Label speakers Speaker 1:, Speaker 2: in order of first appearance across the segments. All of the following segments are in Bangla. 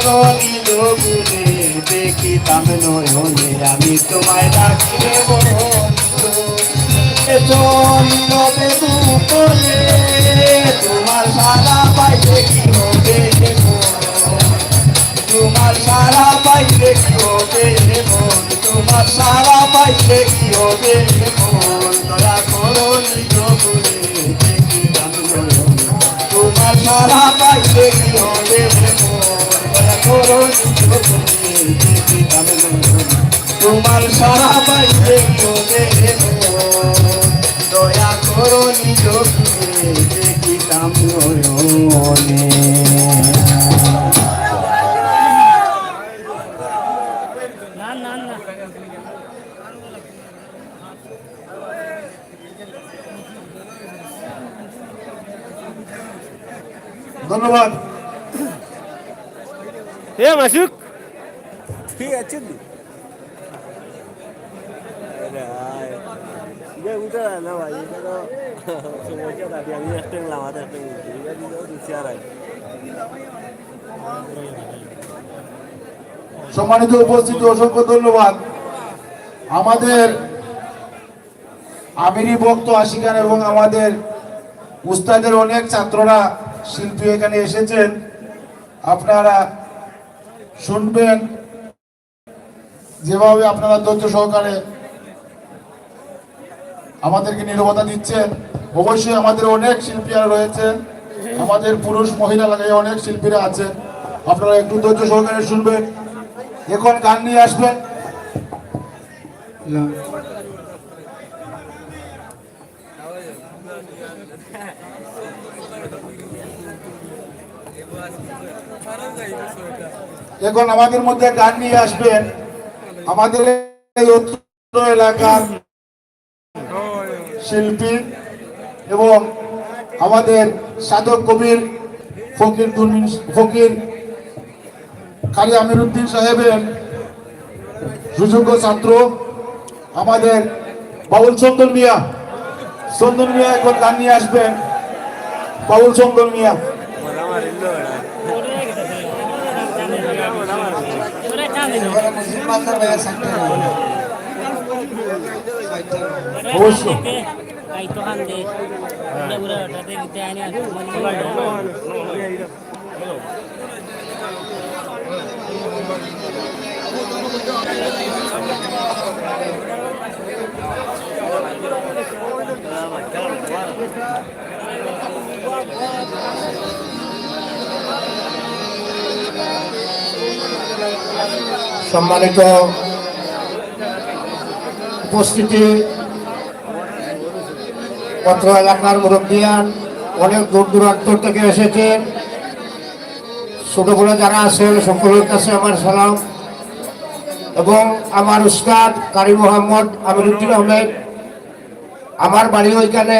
Speaker 1: করো নিজ গুণে দেখিতাম নয়নে আমি তোমায় ডাকি রে বন্ধু নীরবে দুপুরে তোমার সারা পাইলে কি হবে তোমার সারা পাইলে কি হবে মন তোমার সারা পাইলে কি হবে মন দয়া করো নিজ গুণে দেখিতাম নয়নে তোমার সারা পাইলে কি হবে মন দয়া করো নিজ গুণে দেখিতাম নয়নে তোমার সারা পাইলে কি হবে মন দয়া করো নিজ গুণে দেখিতাম নয়নে। ধন্যবাদ।
Speaker 2: মাসুক ঠিক আছে উঠে না ভাই সময়টা দাবি আমি একটা লামাতে একটা
Speaker 1: সম্মানিত উপস্থিতি অসংখ্য ধন্যবাদ। আমাদের আমিরি ভক্ত আশিকান এবং আমাদের উস্তাদের অনেক ছাত্ররা শিল্পী এখানে এসেছেন, আপনারা শুনবেন যেভাবে আপনারা ধৈর্য সহকারে আমাদেরকে নীরবতা দিচ্ছেন। অবশ্যই আমাদের অনেক শিল্পীরা রয়েছেন, আমাদের পুরুষ মহিলা লাগাই অনেক শিল্পীরা আছেন, আপনারা একটু ধৈর্য সহকারে শুনবেন। এখন গান নিয়ে আসবেন। এখন আমাদের মধ্যে গান নিয়ে আসবেন আমাদের এলাকার শিল্পী এবং আমাদের সাধক কবির ফকির কারি আমিরুদ্দিন সাহেবের সুযোগ্য ছাত্র আমাদের বাউল চন্দন মিয়া এখন গান নিয়ে আসবেন। বাউল চন্দন মিয়া অবশ্যই সম্মানিত উপস্থিতি, পত্র এলাকার মুরব্বিয়ান অনেক দূর দূরান্ত থেকে এসেছেন, ছোট বড় যারা আছেন সকলের কাছে আমার সালাম এবং আমার উস্তাদ কারি মোহাম্মদ আমিরুদ্দিন আহমেদ। আমার বাড়ি ওইখানে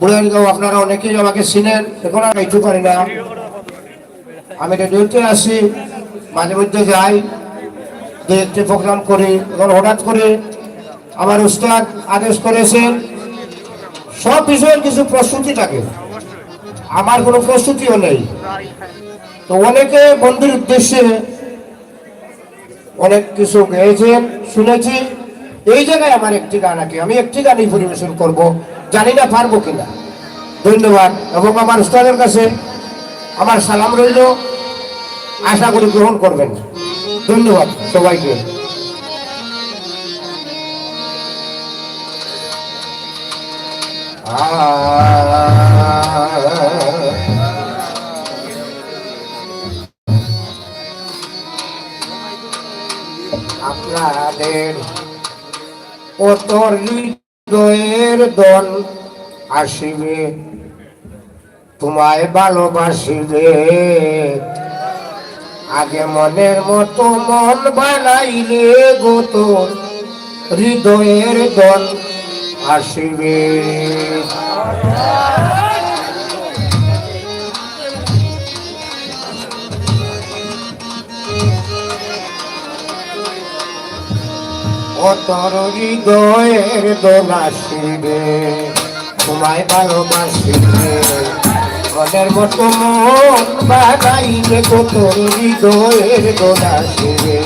Speaker 1: বুড়ানগাঁও, আপনারা অনেকেই আমাকে চিনেন। এখন আর গাইতে পারি না, আমি রেডিওতে আসি, মাঝে মধ্যে যাই, দু একটি প্রোগ্রাম করি। এখন হঠাৎ করে আমার উস্তাদ আদেশ করেছেন সব বিষয়ের কিছু প্রস্তুতি থাকে, আমার কোনো প্রস্তুতিও নেই। তো অনেকে বন্ধুর উদ্দেশ্যে অনেক কিছু গেয়েছেন, শুনেছি। এই জায়গায় আমার একটি গান আছে, আমি একটি গানই পরিবেশন করব, জানি না পারবো কিনা। ধন্যবাদ এবং আমার উস্তাদের কাছে আমার সালাম রইল, আশা করি গ্রহণ করবেন। ধন্যবাদ সবাইকে। আপনাদের হৃদয়ের দল আসিবে, তোমায় ভালোবাসিবে, আগে মনের মতো মন বানাইলে গো তোর হৃদয়ের দল আসিবে। ও তোর হৃদয়ের দল আসিবে, তোমায় ভালোবাসিবে, মনের মতো মন বানাইলে গো তোর হৃদয়ের গোনা শিবে।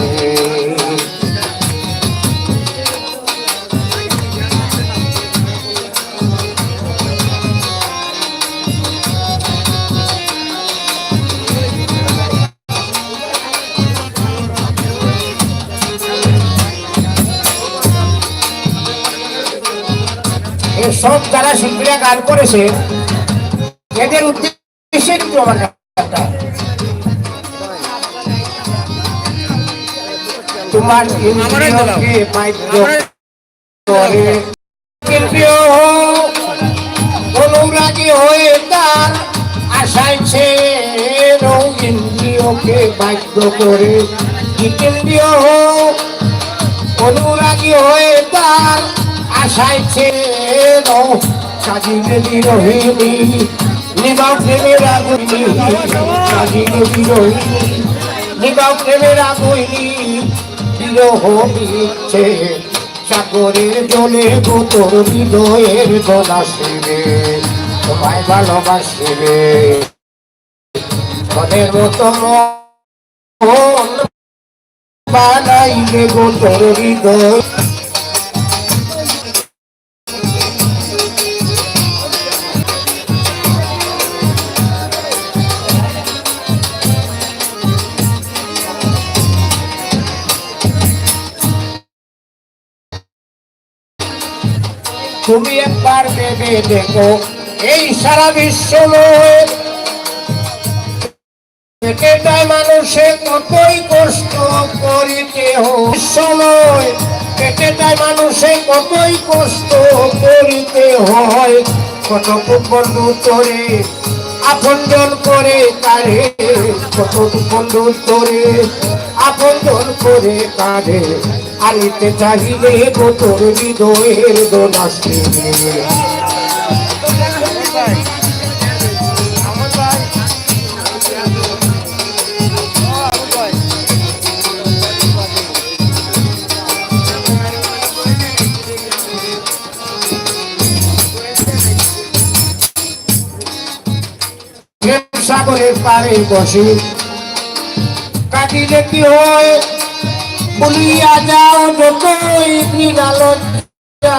Speaker 1: সব যারা শিল্পীরা গান করেছে এদের উদ্দেশ্যে কিন্তু আমার গানটা। তোমার ইন্দ্রিয়কে বাধ্য করে ইন্দ্রিয় অনুরাগী হয়ে তার আশায় ছেড়ে ইন্দ্রিয়কে বাধ্য করে ইন্দ্রিয় অনুরাগী হয়ে তার আশায় ছেড়ে সাজিলে বিরোহিনী নিবাও প্রেমের আগুনি সাজিলে বিরোহিনী নিবাও প্রেমের আগুনি বিরহ দিচ্ছে সাগরের জলে গো তোর হৃদয়ের গোনা শিবে। তোমায় ভালোবাসিবে মনের মতো মন বানাইলে গো তোর হৃদয়। তুমি একবার ভেবে দেখো এই সারা বিশ্ব পেটে যায় মানুষে কতই কষ্ট করিতে হয় পেটে যায় মানুষে কতই কষ্ট করিতে হয়। কত বন্ধু করে আপনজন করে কারে কত বন্ধু করে আপনজন করে কারে আনিতে চাহিলে গো তোর হৃদয়ের দোলা শিবে। সাগরের পারে বসে কাটিলে কি হয় বলিয়া যাও যতই লজ্জা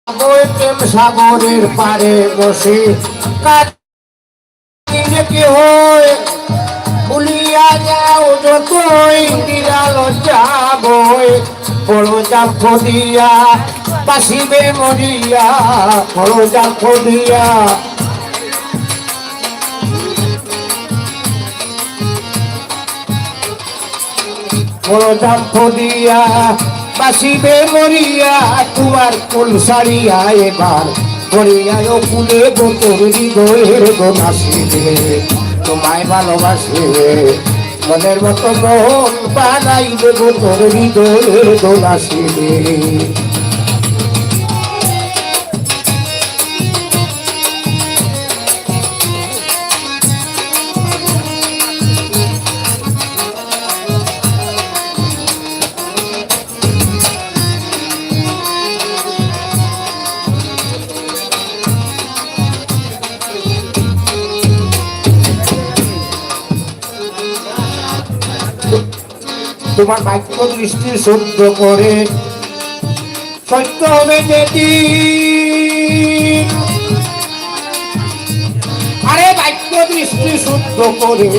Speaker 1: প্রেম সাগরের পারে বসে কাটিলে কি হয় বলিয়া যাও যতই লজ্জা বই বড় জাফ দিয়া বাসিবে মরিয়া বড় জাফ দিয়া বড় জাফ দিয়া বাসিবে মরিয়া তোমার কুল সারিয়া এবার করিয়ায় কুলে গো তোর হৃদয়ের গোনা শিবে। তোমায় ভালোবাসিবে মনের মতো মন বানাইবে গো তোর হৃদয়ের গোনা শিবে। তোমার বাক্য দৃষ্টি শুদ্ধ করে সত্য হবে যেদিন আরে বাক্য দৃষ্টি শুদ্ধ করে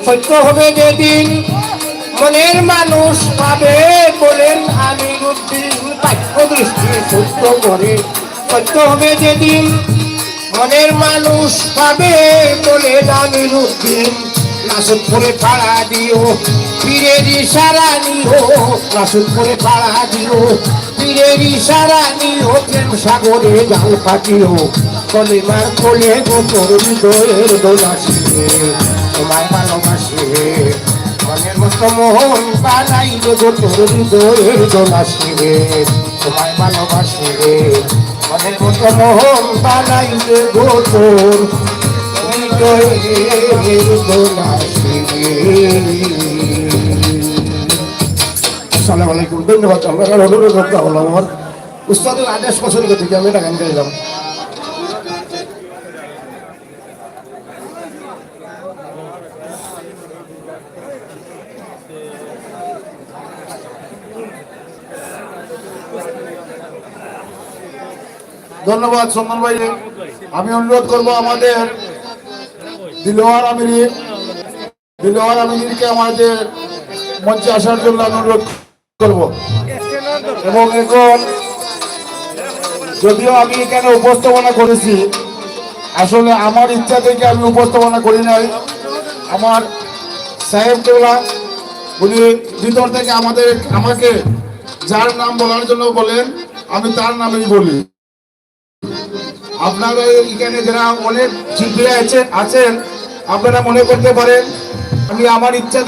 Speaker 1: সত্য হবে যেদিন মনের মানুষ পাবে বলেন আমিরুদ্দিন। বাক্য দৃষ্টি শুদ্ধ করে সত্য হবে যেদিন মনের মানুষ পাবে বলেন আমিরুদ্দিন। নাসুদ করে পাড়া দিও পীরের ইশারা নিও নাসুদ করে পাড়া দিও পীরের ইশারা নিও প্রেম সাগরে জাল পাঠিও কলিমার কোলে গো তোর হৃদয়ের দোলা শিবে। তোমায় ভালোবাসিবে মনের মতো মোহন বানাইবে গো তোর হৃদয়ের দোলা শিবে। তোমায় ভালোবাসিবে মনের মতো মোহন বানাইবে গো তোর আসসালামু আলাইকুম। ধন্যবাদ। আপনার অনুরোধ করতে হলো আমার উস্তাদের আদেশ পছন্দ থেকে আমি এটা গান গাইলাম।
Speaker 3: ধন্যবাদ সম্মান ভাই। আমি অনুরোধ করব আমাদের দিলওয়ার আমিরকে আমাদের মঞ্চে আসার জন্য আমি অনুরোধ করব। এবং এখন যদিও আমি এখানে উপস্থাপনা করেছি, আসলে আমার ইচ্ছা থেকে আমি উপস্থাপনা করি নাই। আমার সাহেব কেবলা উনি ভিতর থেকে আমাকে যার নাম বলার জন্য বলেন, আমি তার নামেই বলি। আপনারা এখানে যারা অনেক শিল্পীরা আছেন, আপনারা মনে করতে পারেন আমি আমার ইচ্ছা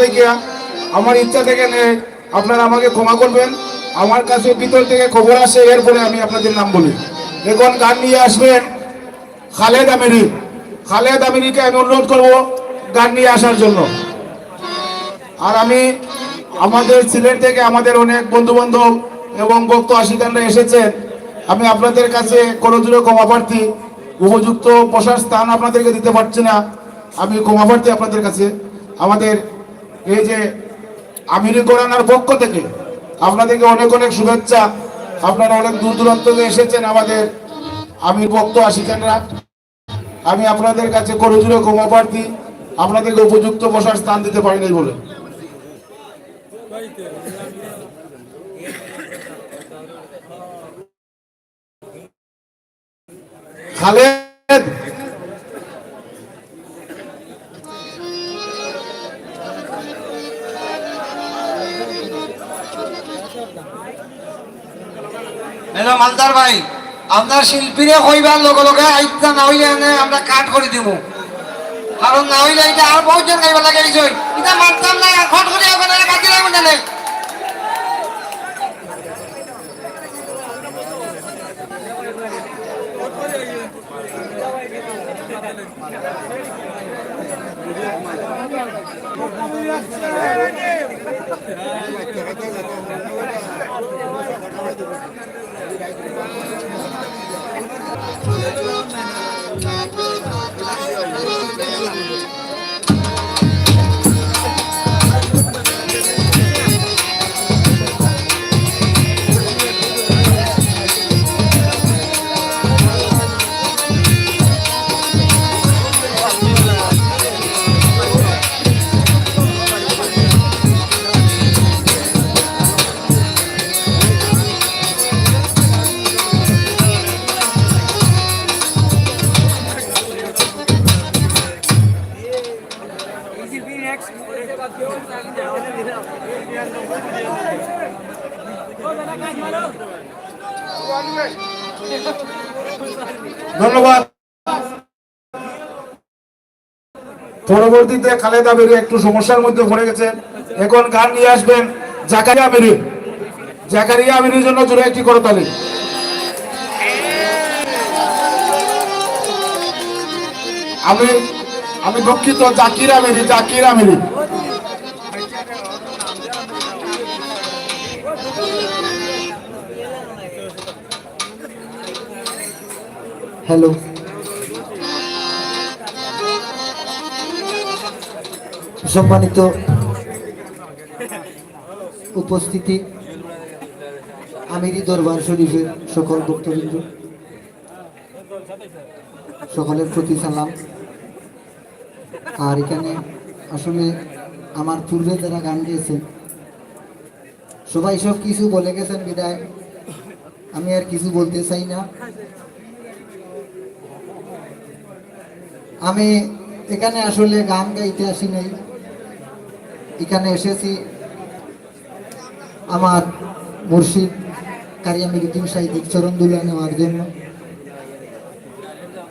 Speaker 3: থেকে নেই, আপনারা আমাকে ক্ষমা করবেন। আমার কাছে ভিতর থেকে খবর আসে, এরপরে আমি আপনাদের নাম বলি। এখন গান নিয়ে আসবেন খালেদ আমিরিকে আমি অনুরোধ করবো গান নিয়ে আসার জন্য। আর আমি আমাদের সিলেট থেকে আমাদের অনেক বন্ধু বান্ধব এবং ভক্ত আশিকানরা এসেছেন। আমি আপনাদের কাছে করজোড়ে ক্ষমা প্রার্থী, উপযুক্ত বসার স্থান আপনাদেরকে দিতে পারছি না, আমি ক্ষমা প্রার্থী আপনাদের কাছে। আমাদের এই যে আমিরি কোরআনার পক্ষ থেকে আপনাদেরকে অনেক অনেক শুভেচ্ছা। আপনারা অনেক দূর দূরান্ত থেকে এসেছেন আমাদের আমির ভক্ত আশিকানরা। আমি আপনাদের কাছে করজোড়ে ক্ষমা প্রার্থী, আপনাদেরকে উপযুক্ত বসার স্থান দিতে পারিনি বলে। খালেদ
Speaker 4: হ্যালো মালদার ভাই, আপনার শিল্পীরে কইবার লগে লগে আইতা না হইলে আমরা কাট করে দিব, কারণ না হইলে এটা আর বহুত জন গাইবার লাগে এটা মানতাম না, খট করে আপনারা কাটি লাগবে না।
Speaker 3: ধন্যবাদ। পরবর্তীতে খালেদা বেরি একটু সমস্যার মধ্যে পড়ে গেছেন। এখন গান নিয়ে আসবেন জাকারিয়া আমিরির জন্য জোরে একটি করতালি। আমি দুঃখিত, জাকির আমিরি।
Speaker 5: হ্যালো, সম্মানিত উপস্থিতি, আমিরি দরবার শরীফের সকল ভক্তবৃন্দ, সকলের প্রতি সালাম। আর এখানে আসলে আমার পূর্বে যারা গান গেয়েছেন সবাই সব কিছু বলে গেছেন, বিদায় আমি আর কিছু বলতে চাই না। আমি এখানে আসলে গান গাইতে আসি নাই, এখানে এসেছি আমার মুর্শিদ কারি আমিরুদ্দিন সাহিত্যিক চরণ দুলা নেওয়ার জন্য।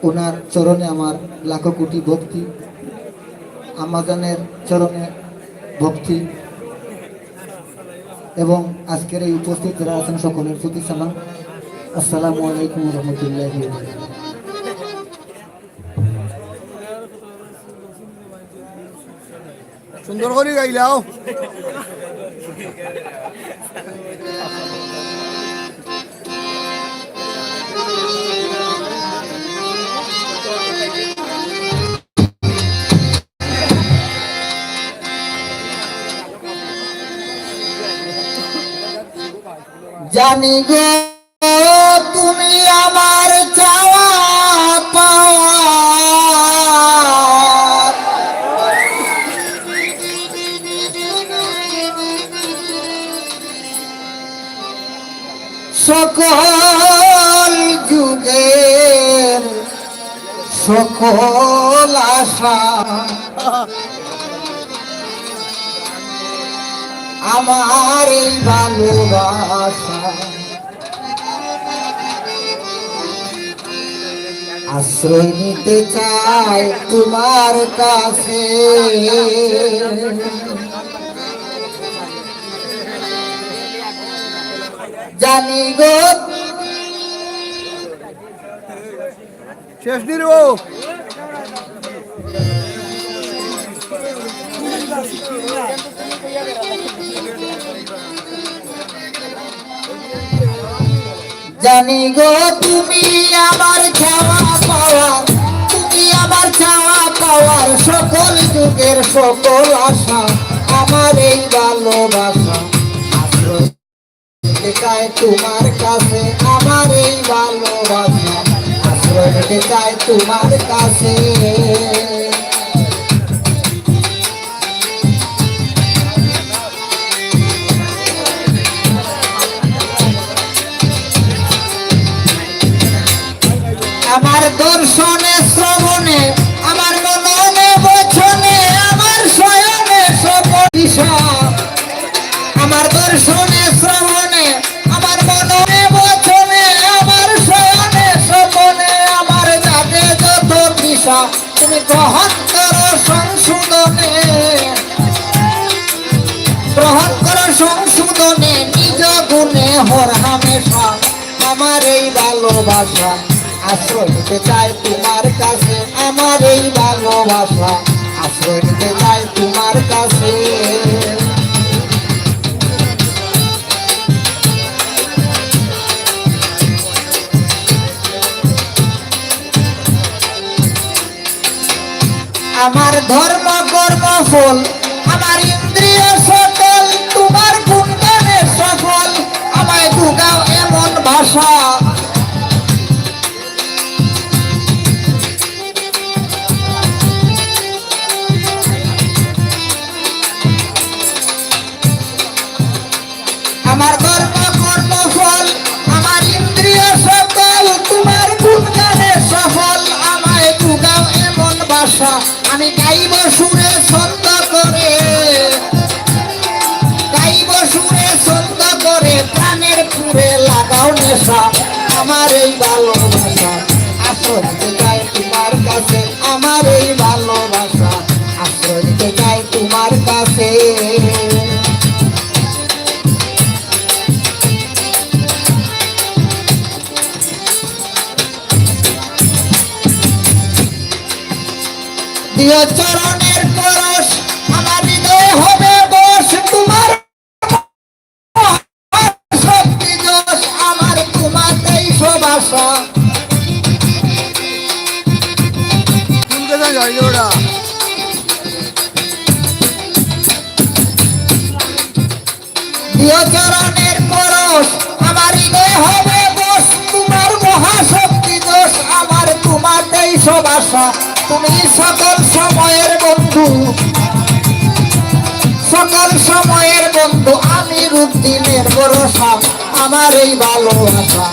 Speaker 5: ওনার চরণে আমার লাখো কোটি ভক্তি, আমাজানের চরণে ভক্তি, এবং আজকের এই উপস্থিত যারা আছেন সকলের প্রতি সালাম। আসসালামু আলাইকুম রহমতুল্লাহ।
Speaker 2: সুন্দর করে গাইলাও।
Speaker 5: জানি গো তুমি আমার সকল যুগের সকল আশা আমার এই ভালোবাসা আশ্রয় নিতে চাই তোমার কাছে জানি গো
Speaker 2: শেষ নির
Speaker 5: জানি গো তুমি আমার চাওয়া পাওয়ার তুমি আমার চাওয়া পাওয়ার সকল যুগের সকল আশা আমার এই ভালোবাসা আশ্রয় নিতে চাই তোমার কাছে আমার এই ভালোবাসা আশ্রয় নিতে চাই তোমার কাছে আমার দর্শনে শ্রবণে আমার মননে বচনে আমার শয়নে সকল বিষয় আমার দর্শনে শ্রবণে আমার মননে বচনে আমার শয়নে স্বপনে আমার জাগে যত দিশা তুমি গ্রহণ করো সংশোধনে গ্রহণ করো সংশোধনে নিজ গুণে হর হামেশা আমার এই ভালোবাসা আশ্রয় নিতে চাই তোমার কাছে আমার এই ভালোবাসা আশ্রয় নিতে চাই তোমার কাছে আমার ধর্ম কর্ম ফল আমার ইন্দ্রিয় সকল তোমার গুণগানে সফল আমায় দুগাও এমন ভাষা আমার ধর্ম কর্ম ফল আমার ইন্দ্রিয় সকল তোমার গুণগানে সফল আমায় দুগাও এমন ভাষা আমি গাইব সুরে ছন্দ করে গাইব সুরে ছন্দ করে প্রাণের পুরে লাগাও নেশা আমার এই ভালোবাসা আশ্রয় নিতে চাই তোমার কাছে আমার এই ভালোবাসা আশ্রয় নিতে চাই তোমার কাছে দিও চরণের পরশ আমার হৃদয় হবে বশ তোমার শক্তি যশ আমার তোমাতেই সব আশা দিও চরণের পরশ আমার হৃদয় হবে বশ তোমার মহাশক্তি যশ আমার তোমাতেই সব আশা তুমি সকল সময়ের বন্ধু সকল সময়ের বন্ধু আমি রূপদিনের ভরসা আমার এই ভালোবাসা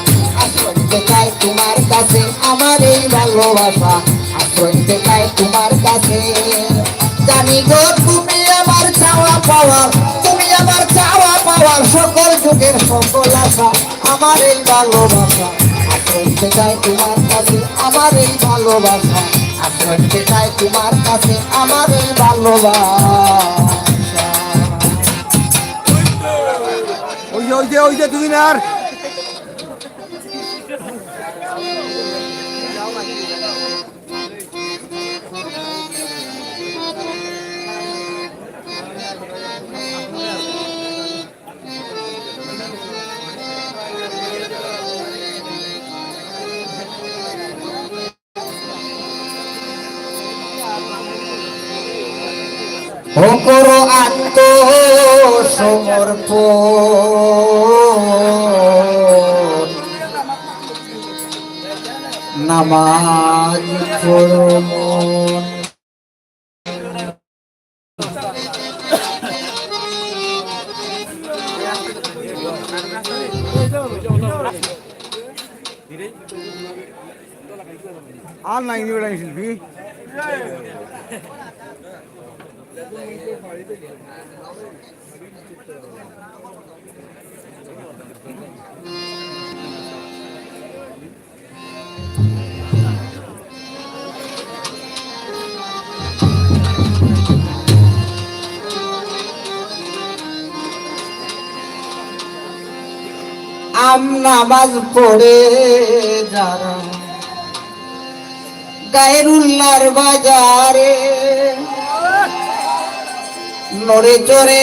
Speaker 5: আশ্রয় নিতে চাই তোমার কাছে আমার এই ভালোবাসা আশ্রয় নিতে চাই তোমার কাছে জানি গো তুমি আমার চাওয়া পাওয়ার তুমি আমার চাওয়া পাওয়ার সকল যুগের সকল আশা আমার এই ভালোবাসা আশ্রয় নিতে চাই তোমার কাছে আমার এই ভালোবাসা আশ্রয় নিতে চাই তোমার কাছে আমার এই ভালোবাসা
Speaker 2: ওই যে দুদিন আর
Speaker 5: ও করো আত্মসমর্পণ নামাজ পড়ো মন
Speaker 2: আর নাই নিবেন শিল্পী
Speaker 5: নামাজ পড়ে যারা গায়রুল্লাহর বাজারে নড়ে চড়ে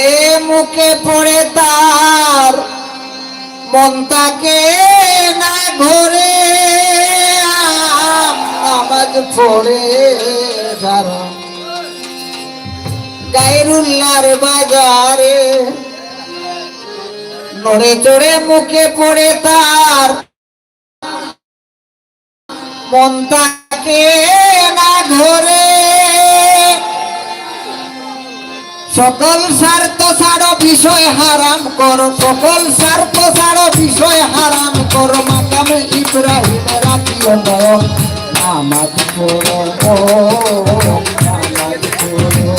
Speaker 5: মুখে পড়ে তার মন তাকে না ঘরে নামাজ পড়ে যারা গায়রুল্লাহর বাজারে নড়ে চড়ে মুখে পড়ে তার মন তাকে না ধরে সকল স্বার্থ ছাড়ো বিষয় হারাম করো সকল স্বার্থ ছাড়ো বিষয় হারাম করো মাকামে ইব্রাহিমে রাখিও নয়ন নামাজ পড়ো নামাজ পড়ো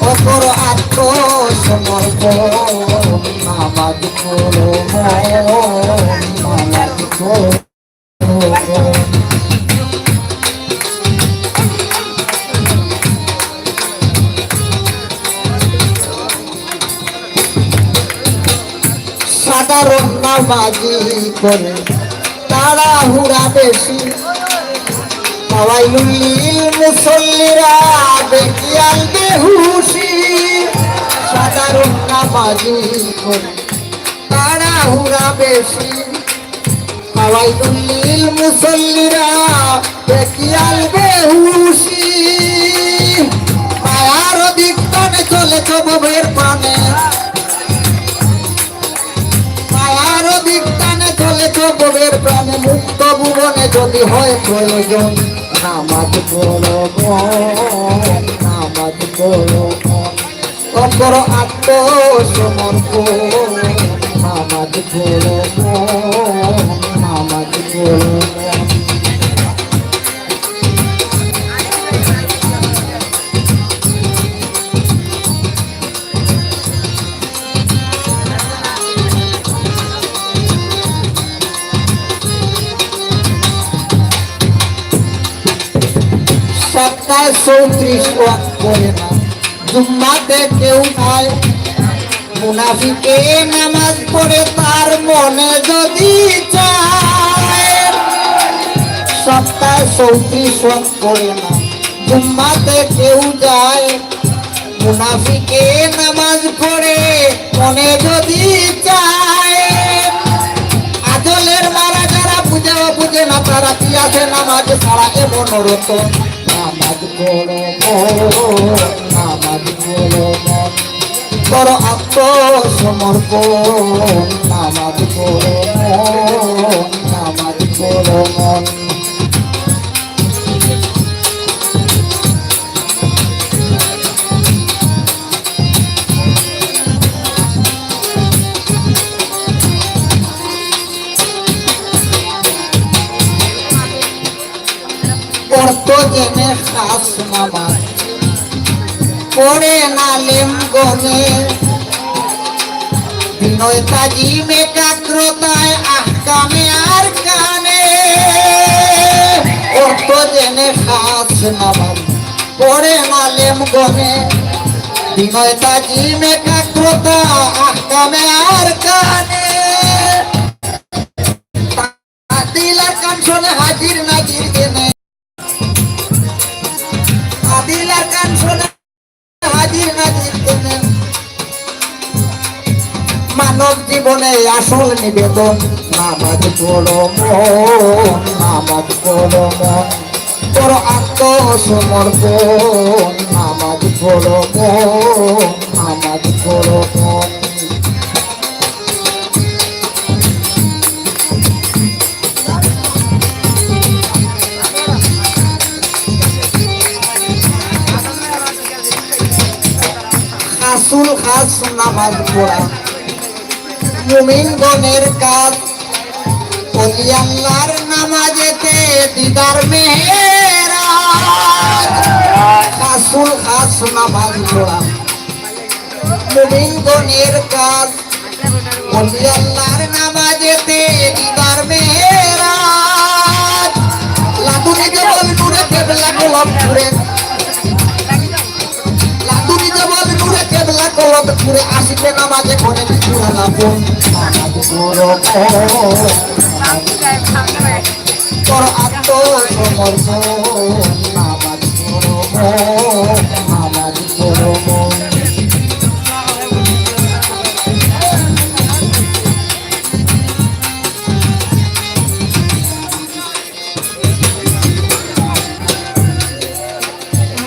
Speaker 5: ও করো আত্মসমর্পণ নামাজ পড়ো নামাজ পড়ো সাধারণ নামাজি করে তাড়াহুড়া বেশি ফাওয়াইলুল মুসল্লিরা বেকিয়াল বেহুশি সাধারণ নামাজি করে তাড়াহুড়া বেশি ফাওয়াইলুল মুসল্লিরা বেকিয়াল বেহুশি মায়ার দিক টানে চলে কবরের পানে মায়ার দিক টানে চলে কবরের প্রাণে মুক্ত ভুবনে যদি হয় প্রয়োজন নামাজ পড়ো নামাজ পড়ো অপর আত্মসমর্পণ নামাজ পড়ো নামাজ পড়ো সপ্তাহে 34 ওয়াক্ত করে না জুম্মাতে কেউ খায় মুনাফিকে নামাজ পড়ে তার মনে যদি চায় সপ্তাহে 34 ওয়াক্ত করে না জুম্মাতে কেউ যায় মুনাফিকে নামাজ পড়ে মনে যদি চায় আজলের মারা যারা বুঝে না তারা কি আছে নামাজ ছাড়া এমন রত নামাজ পড়ো নামাজ পড়ো করো আত্মসমর্পণ নামাজ পড়ো নামাজ পড়ো মন পড়তো জেনে খাস নামাজ পড়ে নালেম গনে বিনয় তাজিম একাগ্রতায় আহকামে আর কানে পড়তো জেনে খাস নামাজ পড়ে নালেম গনে বিনয় তাজিম একাগ্রতা আহকামে আর কানে দিলার কান শোনে হাজির নাজির জেনে দিলার কান শোনে হাজির নাজির জেনে মানব জীবনে আসল নিবেদন নামাজ পড়ো মন নামাজ পড়ো মন করো আত্মসমর্পণ নামাজ পড়ো মন নামাজ পড়ো মন খাসুল খাস নামাজ পড়া মুমিনগণের কাজ ওলি আল্লাহর নামাজেতে দিদার মেহেরাজ খাসুল খাস নামাজ পড়া মুমিন গণের কাজ ওলি আল্লাহর নামাজেতে দিদার মেহেরাজ লাদুনি জবল নূরে কেবলা কলম ঘুরে লাদুনি জবল নূরে কেবলা কলম ঘুরে আসিবে নামাজে করে পুরানা ফোন নামাজ পড়ো তোর আত্মসমর্পণ নামাজ পড়ো নামাজ পড়ো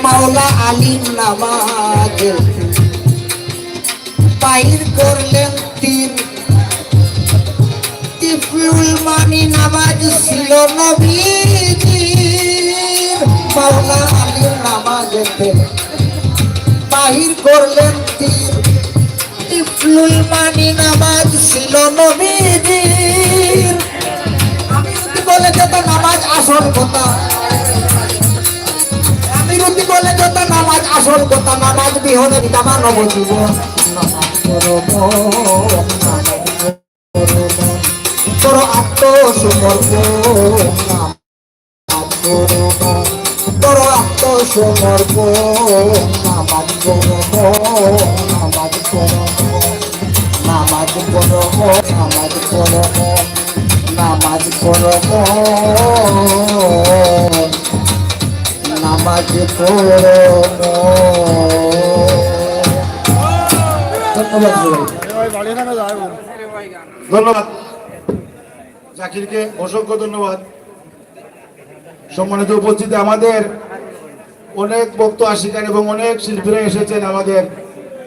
Speaker 5: মাওলা আলীর নামাজ বাইর করলেন তীর তিফলুল মানি নামাজ ছিল নবীজির মাওলা আলীর নামাজেতে বাহির করলেন তীর তিফলুল মানি নামাজ ছিল নবীজির আমি যদি বলে যেত নামাজ আসল কথা আমি যদি বলে যেত নামাজ আসল কথা নামাজ বিহনে বিধামা নবজীব নামাজ করবো তোর আত্মসমর্পণ নামাজ করবো তোর আত্মসমর্পণ নামাজ করবো নামাজ করবো নামাজ করবো নামাজ করবো নামাজ করবো নামাজ পড়বো ধন্যবাদ।
Speaker 3: ধন্যবাদ জাকিরকে, অসংখ্য ধন্যবাদ। সম্মানিত উপস্থিতি, আমাদের অনেক ভক্ত আশিকার এবং অনেক শিল্পীরা এসেছেন। আমাদের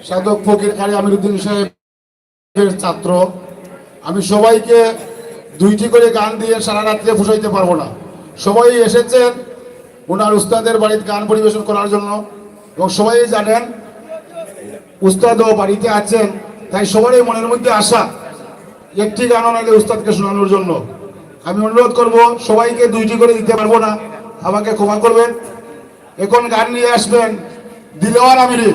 Speaker 3: সাধক ফকির কারি আমিরুদ্দিন সাহেবের ছাত্র। আমি সবাইকে দুইটি করে গান দিয়ে সারা রাত্রে ফুসাইতে পারবো না। সবাই এসেছেন ওনার উস্তাদের বাড়িতে গান পরিবেশন করার জন্য এবং সবাই জানেন উস্তাদও বাড়িতে আছেন, তাই সবারই মনের মধ্যে আশা একটি গানও নাইলে উস্তাদকে শোনানোর জন্য। আমি অনুরোধ করব, সবাইকে দুইটি করে দিতে পারবো না, আমাকে ক্ষমা করবেন। এখন গান নিয়ে আসবেন দিলওয়ার আমিরি।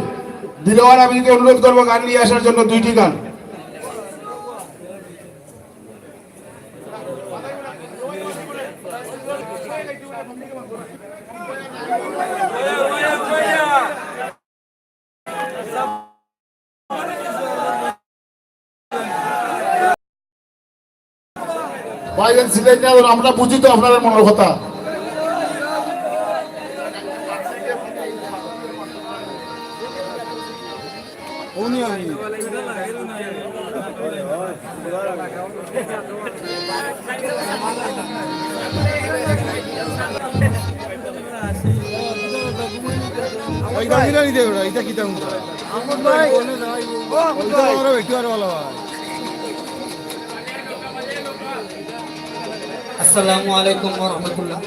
Speaker 3: দিলওয়ার আমিরকে অনুরোধ করবো গান নিয়ে আসার জন্য দুইটি গান। ভাইজান সিলেট না, আমরা বুঝি তো আপনাদের মনের কথা।
Speaker 6: আসসালামু আলাইকুম ওয়া রাহমাতুল্লাহ।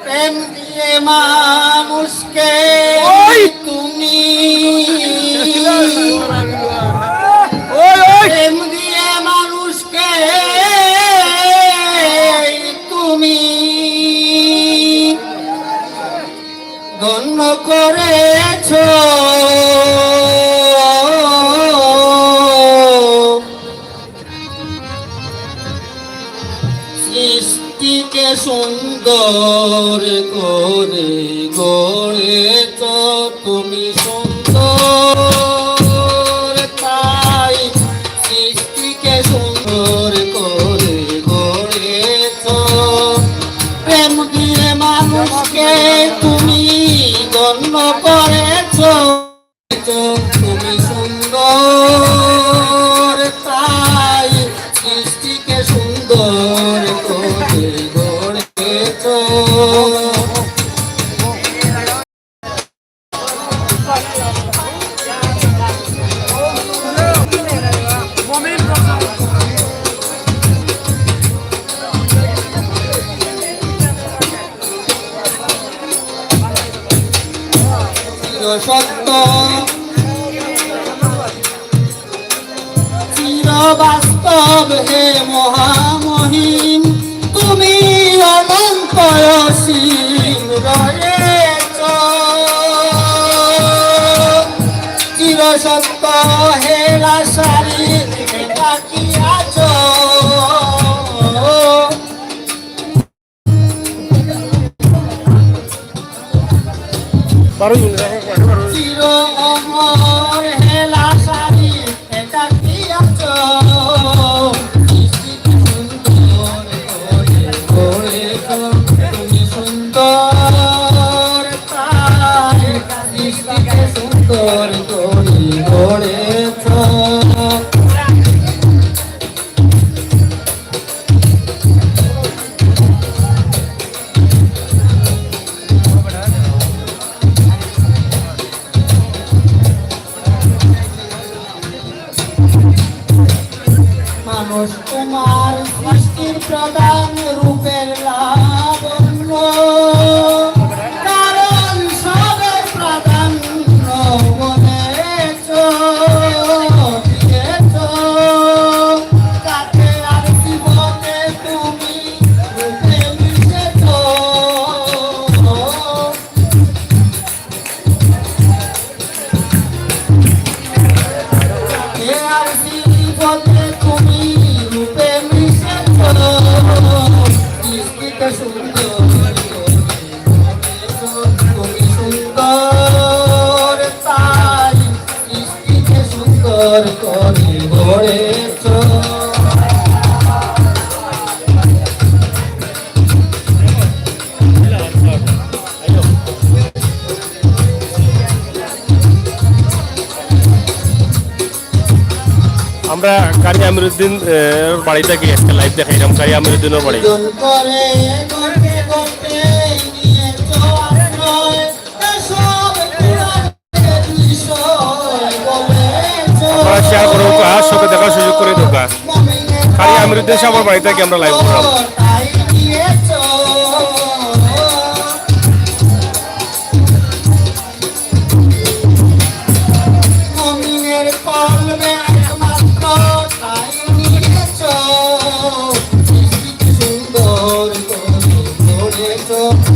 Speaker 6: প্রেম দিয়ে মানুষকে তুমি প্রেম দিয়ে মানুষকে তুমি ধন্য করেছো। সৃষ্টিকে সুন্দর করে গড়েছ তুমি সুন্দর, তাই সৃষ্টিকে সুন্দর করে গড়েছ। প্রেম দিয়ে মানুষকে তুমি গণ্য করেছ, তুমি সুন্দর, তাই সৃষ্টিকে সুন্দর করে গড়েছ। সত্য বাস্তব হে মহামহিম, তুমি অনন্ত অসীম রয়েছ। চিরসত্য হেলা সারি তাকিয়াছ। চির অমর হেলা সারি তাকিয়াছ। তুমি সুন্দর তাই সৃষ্টিকে সুন্দর করে গড়েছ। মানুষ তোমার সৃষ্টির প্রধান রূপের লাবণ্য, কারণ সবের প্রাধান্য বলেছ দিয়েছ। কাছে আর জীবনে তুমি রূপে মিশেছ। কাছে আর জীবনে তুমি রূপে মিশেছ। সৃষ্টিকে সুন্দর তুমি সুন্দর তাই সৃষ্টিকে সুন্দর করে গড়েছ।
Speaker 2: আমরা কারি আমিরুদ্দিন বাড়ি থেকে একটা লাইভ দেখাইলাম, কারি আমিরুদ্দিনের বাড়ি।
Speaker 6: জন করে গর্বে গর্বে নিয়েছ আশ্রয়, এসব পুরাণের বিষয় বলেছ।
Speaker 2: আপনারা শেয়ার করে হোক, সবে দেখার সুযোগ করে হোক। কারি আমিরুদ্দিন সাহেবের বাড়ি থেকে আমরা লাইভ করলাম।
Speaker 6: তাই নিয়েছ। মমিনের কলবে একমাত্র তাই নিয়েছ। সৃষ্টিকে সুন্দর করে গড়েছ।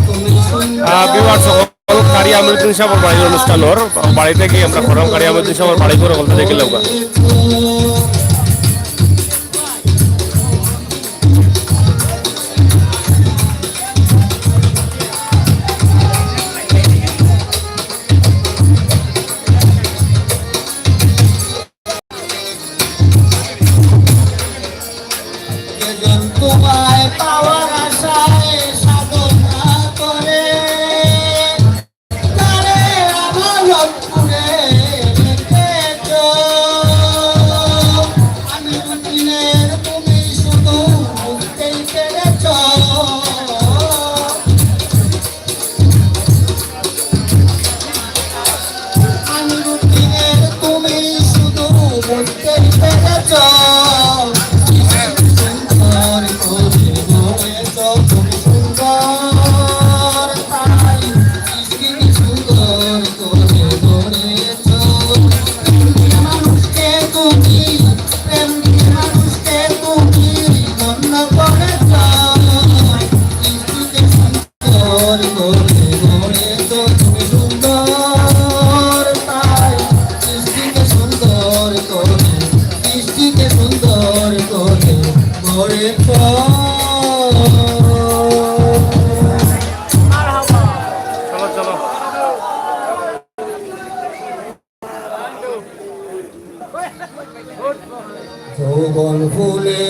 Speaker 6: তুমি সুন্দর
Speaker 2: বিবার সকল কারি আমিরুদ্দিন সাহেবের বাড়ির অনুষ্ঠানের বাড়ি থেকে আমরা করলাম। কারি আমিরুদ্দিন সাহেবের বাড়ি করে বলতে দেখে লোক।
Speaker 6: তোমায় পাওয়ার আশায় সাধনা করে তারে আমার পুরে রেখেছ। আমি রুটিনের তুমি শুধু বুঝতেই পেরেছ। আমি রুটিনের তুমি শুধু বুঝতেই পেরেছ। যৌবন ফুলে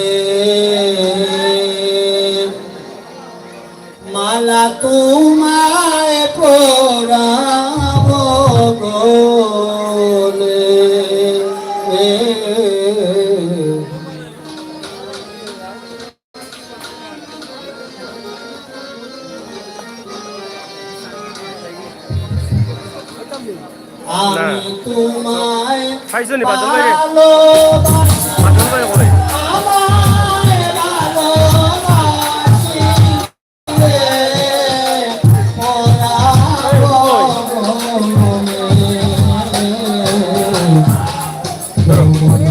Speaker 6: মালা তোমায় পরাব গলে। আমি তোমায়
Speaker 2: খাইছো নি বাজন ভাই?
Speaker 6: ভালোবাসি,
Speaker 2: বাজন ভাই বলে
Speaker 6: আমায় ভালোবাসি রে, পরাব মনে।